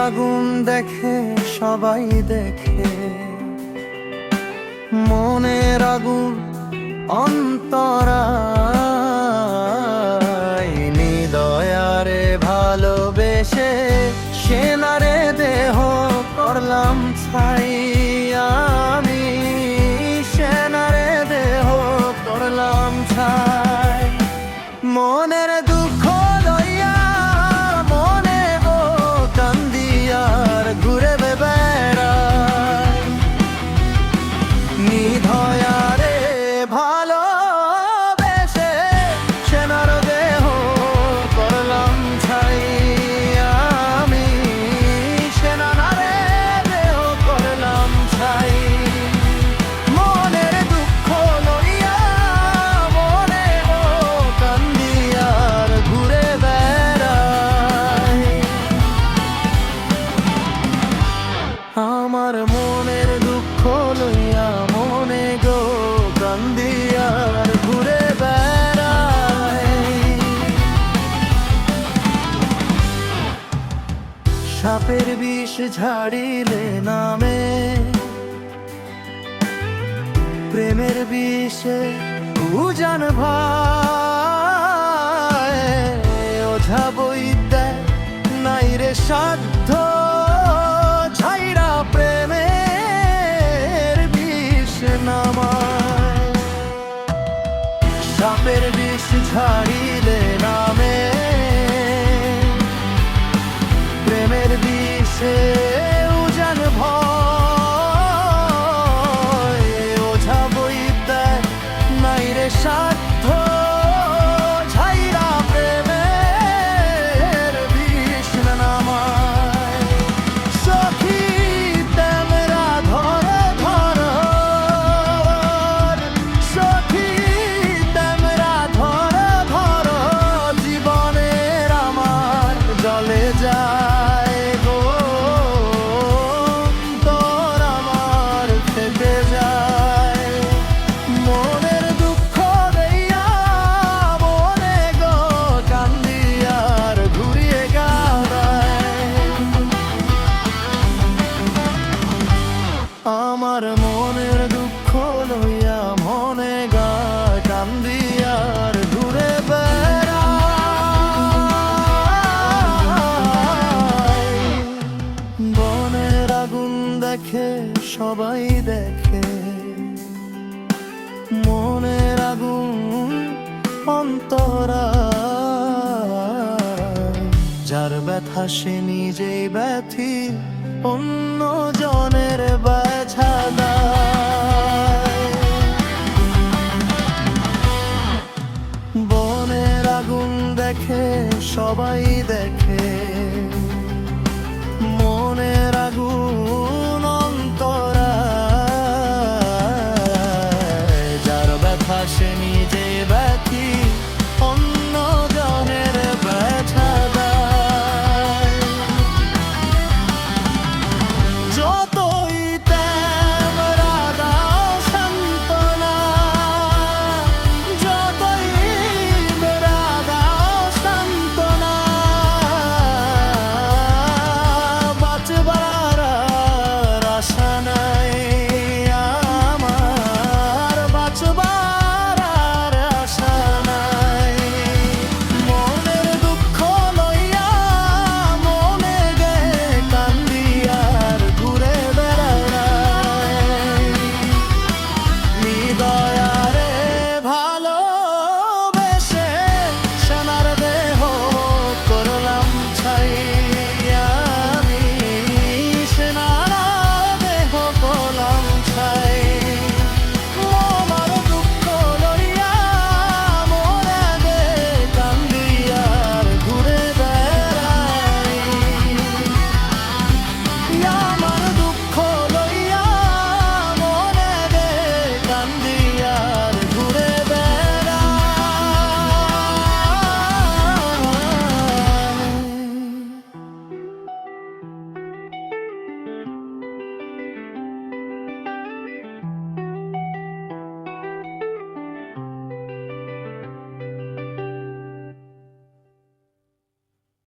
আগুন দেখে সবাই দেখে, মনের আগুন অন্তরায়। নিদয়ারে ভালোবেসে সেনারে দেহ করলাম ছাই। আমি সেনারে দেহ করলাম ছাই। মনের দুঃখ লইয়া মনে ও কান্দিয়ার ঘুরে বেড়াই। নিদয়ারে ভালোবেসে সেনার দেহ করলাম ছাই। আমি সেনারে দেহ করলাম ছাই। মনের দুঃখ লইয়া মনে ও কান্দিয়ার ঘুরে বেড়াই। আমার মনের দুঃখ লইয়া মনে গো কান্দিয়ার ঘুরে বেড়াই। সাপের বিষ ঝাড়িলে নামে, প্রেমের বিষে উজান ভাই। ওঝা বৈদ্যা নাই রে সাধ্য, ছাইরা প্রেমের বিষ নামায়। সাপের বিষ ঝাড়িলে নামে, প্রেমের বিষে উজান ভয়। ওঝা বৈদ্যা নাই রে সাধ্য, ছাইরা প্রেমের বিষ নামায়। সখী তেমরা ধর ধর, সখী তেমরা ধর ধর, জীবনের আমার জলে যায় গো, তোর আমার থেকে যায়। মনের দুঃখ দেইয়া মনে গো কান্দিয়ার ঘুরিয়ে গাড়ায়। আমার মনের দুঃখ লইয়া মনে গা কান্দিয়ার ঘুরে বেড়ায়। বনের আগুন দেখে সবাই দেখে, মনের আগুন অন্তরায়। যার ব্যথা সে নিজেই ব্যথী, অন্য জন